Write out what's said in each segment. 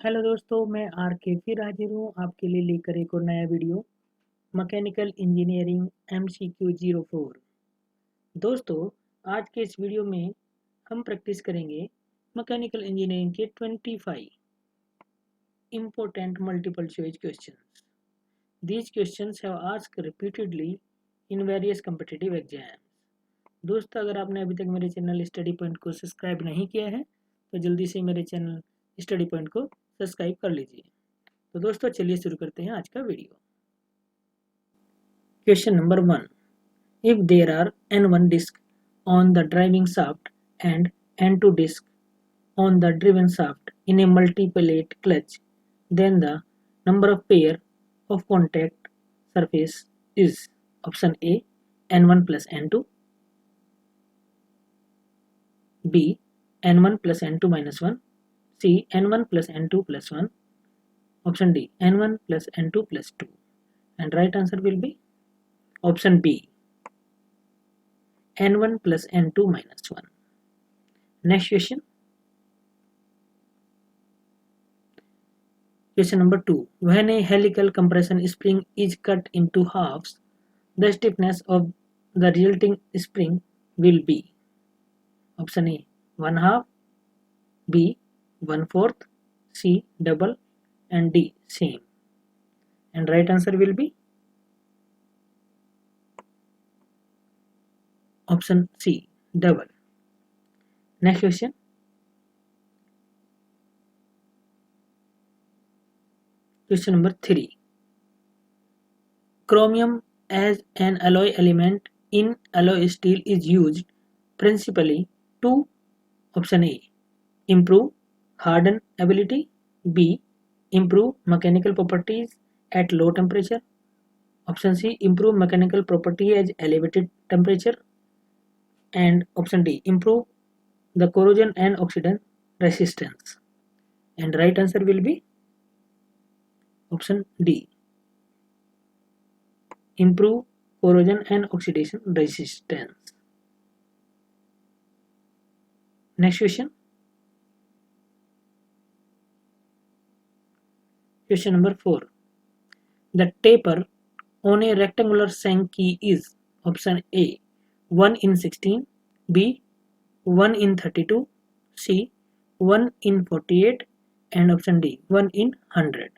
Hello दोस्तों, मैं are के फिर हाजिर हूँ आपके लिए लेकर एक और नया वीडियो। Mechanical engineering MCQ 04। दोस्तों, आज के इस वीडियो में हम प्रैक्टिस करेंगे मैकेनिकल इंजीनियरिंग के 25 important multiple choice questions. These questions have asked repeatedly in various competitive exams. दोस्तों, अगर आपने अभी तक मेरे चैनल स्टडी पॉइंट को सब्सक्राइब नहीं किया है तो जल्दी से मेरे चैनल स्टडी पॉइंट को सब्सक्राइब कर लीजिए। तो दोस्तों, चलिए शुरू करते हैं आज का video. Question number 1. If there are N1 discs on the driving shaft and N2 discs on the driven shaft in a multi-plate clutch, then the number of pair of contact surface is option A N1 plus N2, B N1 plus N2 minus 1, C N1 plus N2 plus 1, option D N1 plus N2 plus 2, and right answer will be option B N1 plus N2 minus 1. Next question. Question number 2. When a helical compression spring is cut into halves, the stiffness of the resulting spring will be option A 1 half, B 1/4, C double, and D same. And right answer will be option C double. Next question. Question number 3. Chromium as an alloy element in alloy steel is used principally to option A improve harden ability, B improve mechanical properties at low temperature, option C improve mechanical property at elevated temperature, and option D improve the corrosion and oxidation resistance. And right answer will be option D improve corrosion and oxidation resistance. Next question. Question number 4. The taper on a rectangular Sankey is option A 1 in 16, B 1 in 32, C 1 in 48, and option D 1 in 100.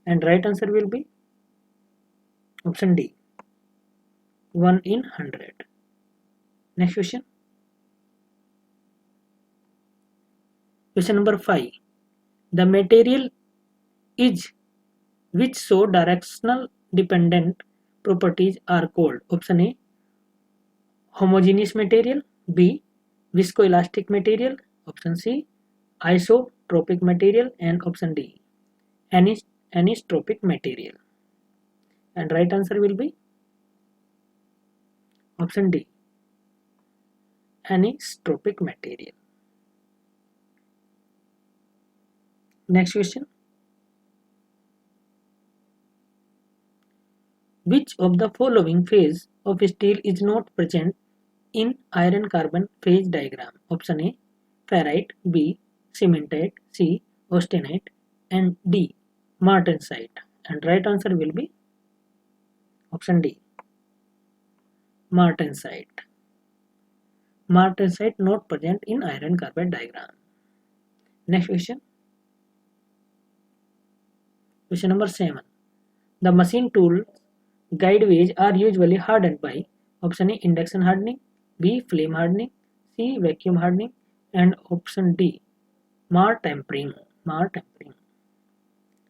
And right answer will be option D 1 in 100. Next question. Question number 5. The material is which show directional dependent properties are called option A homogeneous material, B viscoelastic material, option C isotropic material, and option D anisotropic material. And right answer will be option D anisotropic material. Next question. Which of the following phase of steel is not present in iron carbon phase diagram? Option A ferrite, B cementite, C austenite, and D martensite. And right answer will be option D martensite. Martensite not present in iron carbon diagram. Next question. Question number 7. The machine tool guide ways are usually hardened by option A induction hardening, B flame hardening, C vacuum hardening, and option D mar tempering.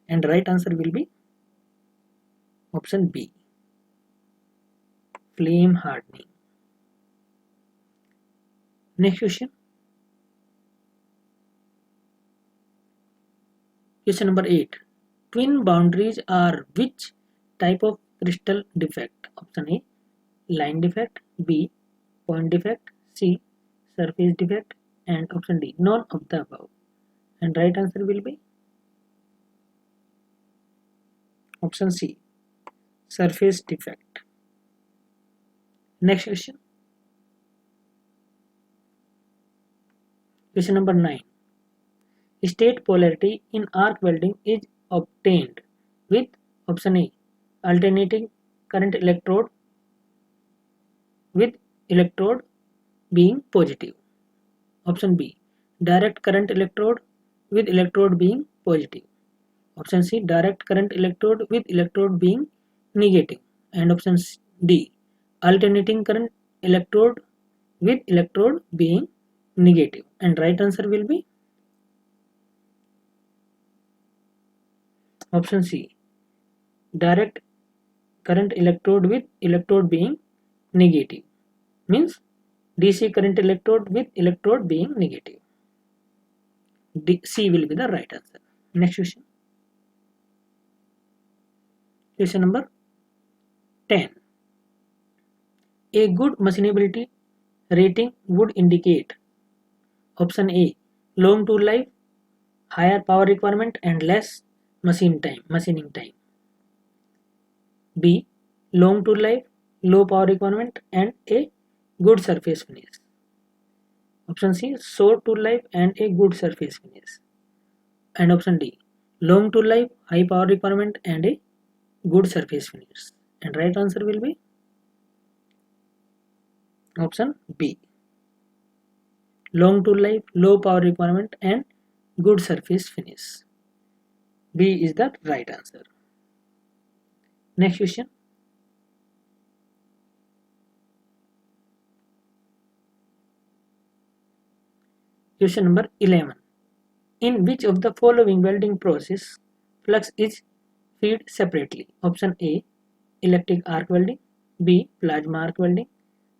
And right answer will be option B flame hardening. Next question. Question number 8. Twin boundaries are which type of crystal defect? Option A line defect, B point defect, C surface defect, and option D none of the above. And right answer will be option C surface defect. Next question. Question number 9. State polarity in arc welding is obtained with option A, alternating current electrode with electrode being positive. Option B, direct current electrode with electrode being positive. Option C, direct current electrode with electrode being negative. And option D, alternating current electrode with electrode being negative. And right answer will be option C, direct current electrode with electrode being negative. Means DC current electrode with electrode being negative. C will be the right answer. Next question. Question number 10. A good machinability rating would indicate option A, long tool life, higher power requirement and less machining time. B, long tool life, low power requirement and a good surface finish. Option C, short tool life and a good surface finish. And option D, long tool life, high power requirement and a good surface finish. And right answer will be option B, long tool life, low power requirement and good surface finish. B is the right answer. Next question. Question number 11. In which of the following welding process flux is fed separately? Option A, electric arc welding. B, plasma arc welding.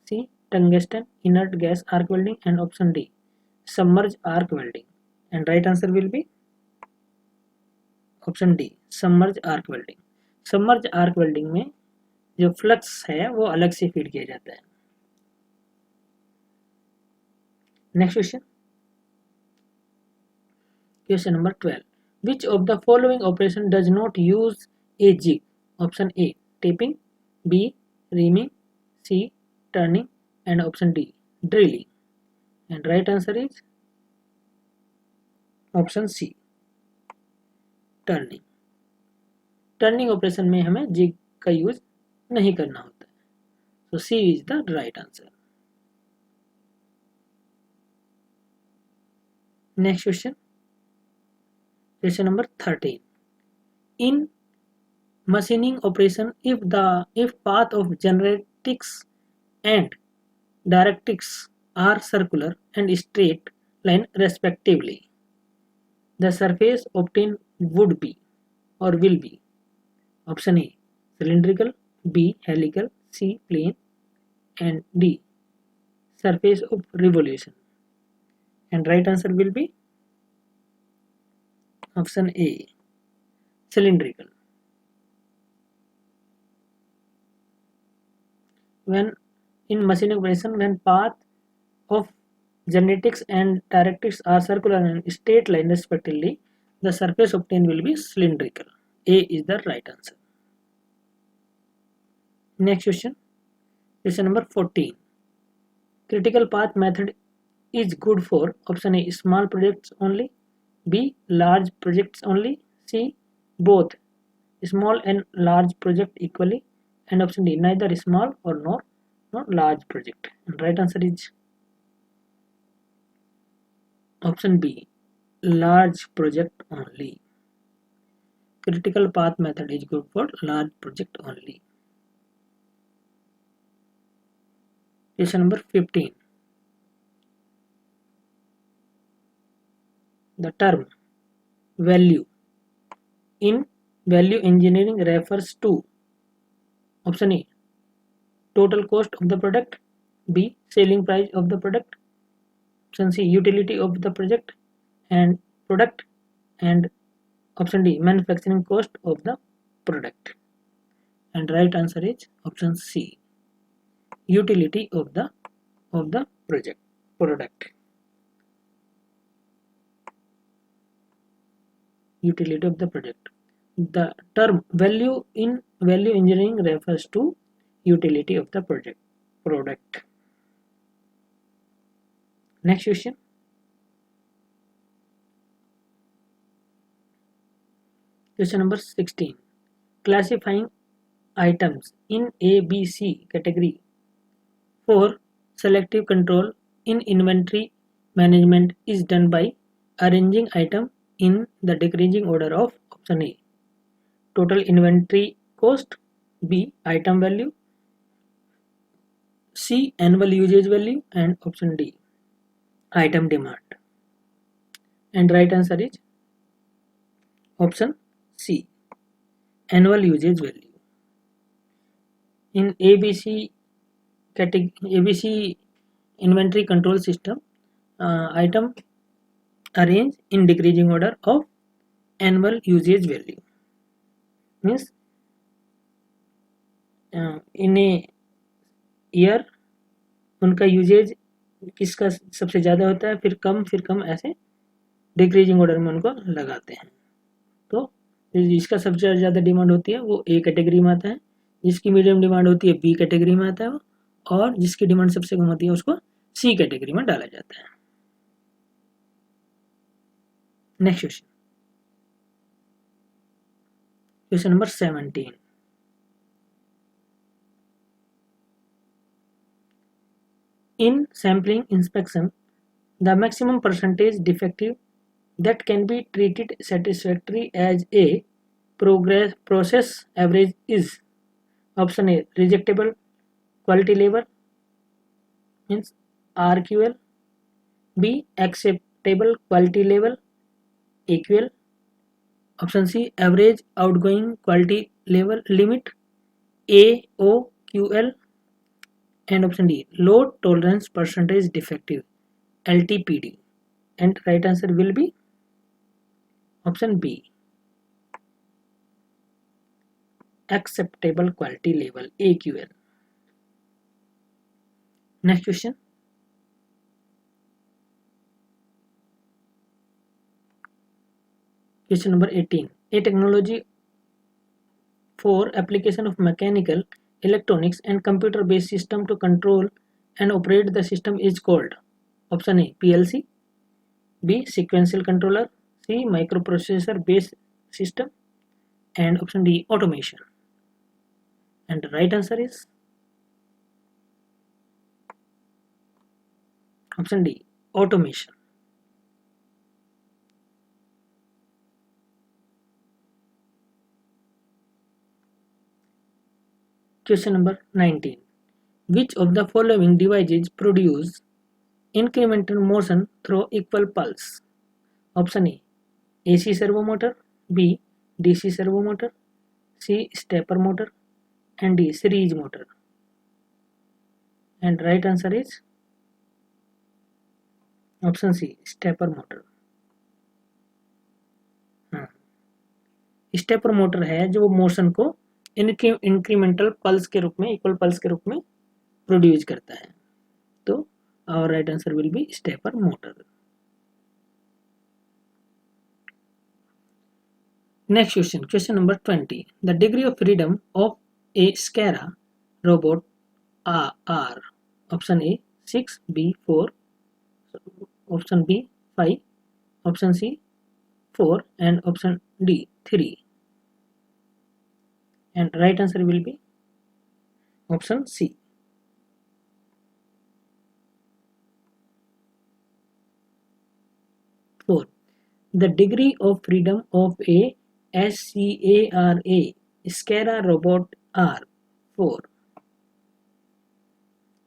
C, tungsten inert gas arc welding. And option D, submerged arc welding. And right answer will be option D, submerge arc welding. Submerge arc welding में जो flux है वो अलग से feed किया जाता है. Next question, question number 12. Which of the following operation does not use a jig? Option A, tapping. B, reaming. C, turning. And option D, drilling. And right answer is option C, turning. Turning operation में हमें jig का use नहीं करना होता है. So C is the right answer. Next question, question number 13. In machining operation, if path of generatrix and directrix are circular and straight line respectively, the surface obtained would be or will be option A, cylindrical. B, helical. C, plane. And D, surface of revolution. And right answer will be option A, cylindrical. When in machining operation, when path of generatrix and directrix are circular and straight line respectively, the surface obtained will be cylindrical. A is the right answer. Next question, question number 14. Critical path method is good for option A, small projects only. B, large projects only. C, both small and large project equally. And option D, neither small or not large project. And right answer is option B, large project only. Critical path method is good for large project only. Question number 15. The term value in value engineering refers to option A, total cost of the product. B, selling price of the product. Option C, utility of the product. And option D, manufacturing cost of the product. And right answer is option C, utility of the product. Utility of the product. The term value in value engineering refers to utility of the product. Next question, Question number 16. Classifying items in A, B, C category. 4. Selective control in inventory management is done by arranging item in the decreasing order of option A. Total inventory cost, B. Item value, C. Annual usage value, and option D. Item demand. And right answer is option C. Annual usage value. In ABC category, ABC inventory control system, item arranged in decreasing order of annual usage value. Means in a year उनका usage किसका सबसे ज़्यादा होता है, फिर कम ऐसे decreasing order में उनको लगाते हैं. तो जिसका सबसे ज़्यादा डिमांड होती है वो ए कैटेगरी में आता है, जिसकी मीडियम डिमांड होती है बी कैटेगरी में आता है, और जिसकी डिमांड सबसे कम होती है उसको सी कैटेगरी में डाला जाता है. Next question, question number 17. In sampling inspection, the maximum percentage defective that can be treated satisfactory as a process average is option A rejectable quality level means RQL, B acceptable quality level AQL, option C average outgoing quality level limit AOQL, and option D low tolerance percentage defective LTPD. And right answer will be option B acceptable quality level AQL. Next question, question number 18. A technology for application of mechanical, electronics and computer based system to control and operate the system is called option A PLC, B sequential controller, C microprocessor based system, and option D automation. And the right answer is option D automation. Question number 19. Which of the following devices produce incremental motion through equal pulse? Option A AC servo motor, B DC servo motor, C stepper motor, and D series motor. And right answer is option C stepper motor. Stepper motor है जो motion को incremental pulse के रूप में, equal pulse के रूप में produce करता है. तो our right answer will be stepper motor. Next question, question number 20. The degree of freedom of a SCARA robot are option A 6, B 4, option B 5, option C 4, and option D 3. And right answer will be option C. The degree of freedom of a SCARA robot are 4.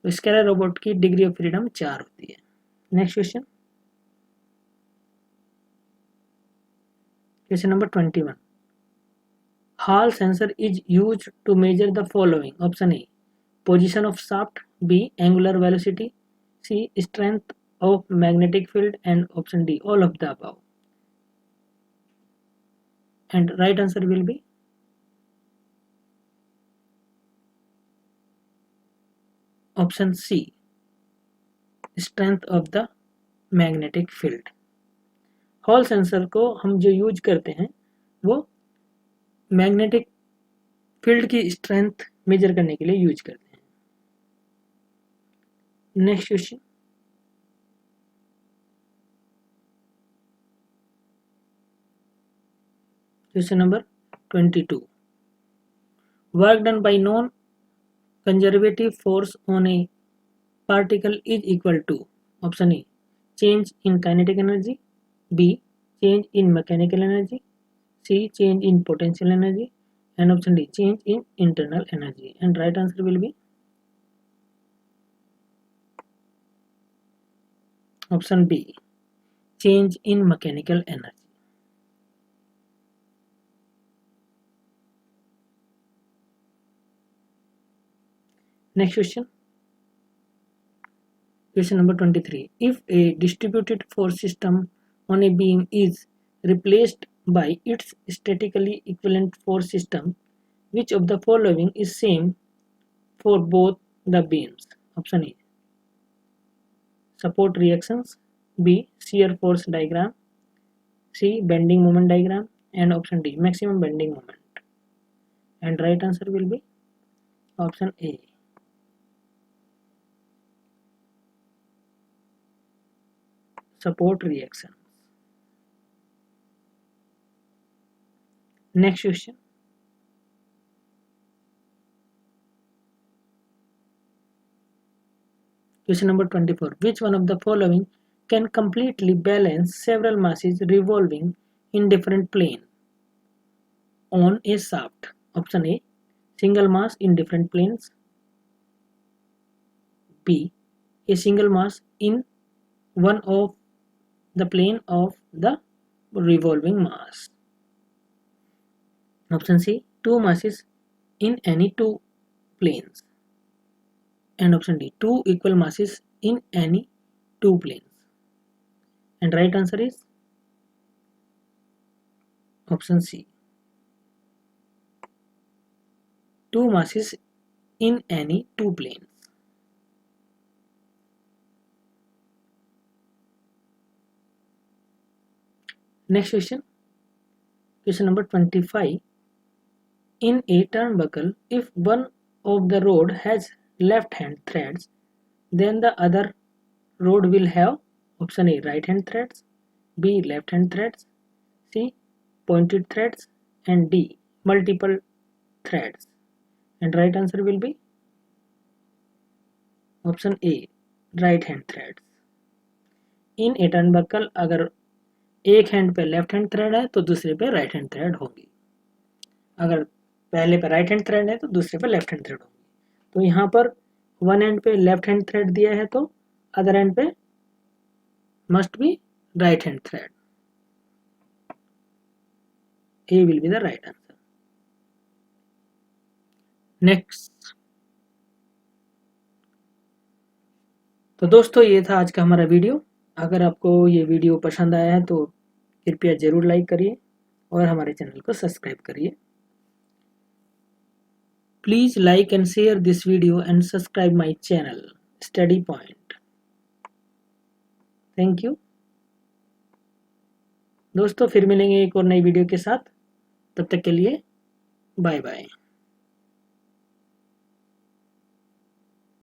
तो SCARA robot की degree of freedom 4 होती है. Next question, question number 21. Hall sensor is used to measure the following. Option A position of shaft, B angular velocity, C strength of magnetic field, and option D all of the above. And right answer will be option C strength of the magnetic field. Hall sensor को हम जो use करते हैं वो magnetic field की strength major करने के लिए यूज करते हैं. Next question, Question number 22. Work done by non-conservative force on a particle is equal to option A, change in kinetic energy, B, change in mechanical energy, C, change in potential energy, and option D, change in internal energy. And right answer will be option B, change in mechanical energy. Next question. Question number 23. If a distributed force system on a beam is replaced by its statically equivalent force system, which of the following is same for both the beams? Option A, support reactions, B, shear force diagram, C, bending moment diagram, and option D, maximum bending moment. And right answer will be option A, support reaction. Next question. Question number 24. Which one of the following can completely balance several masses revolving in different plane on a shaft? Option A, single mass in different planes. B, a single mass in one of the plane of the revolving mass. Option C, two masses in any two planes. And option D, two equal masses in any two planes. And right answer is option C, two masses in any two planes. Next question. Question number 25. In a turnbuckle, if one of the rod has left hand threads, then the other rod will have option A, right hand threads, B, left hand threads, C, pointed threads, and D, multiple threads. And right answer will be option A, right hand threads. In A turnbuckle अगर एक hand पे left hand thread है तो दूसरे पे right hand thread होगी, अगर पहले पे राइट हैंड थ्रेड है तो दूसरे पे लेफ्ट हैंड थ्रेड होगी. तो यहाँ पर वन एंड पे लेफ्ट हैंड थ्रेड दिया है तो अदर एंड पे must be right hand thread. A will be the right answer. Next. तो दोस्तों ये था आज का हमारा वीडियो. अगर आपको ये वीडियो पसंद आया है तो कृपया जरूर लाइक करिए और हमारे चैनल को सब्सक्राइब करिए. Please like and share this video and subscribe my channel study point. Thank you दोस्तों. फिर मिलेंगे एक और नई वीडियो के साथ. तब तक के लिए बाय बाय.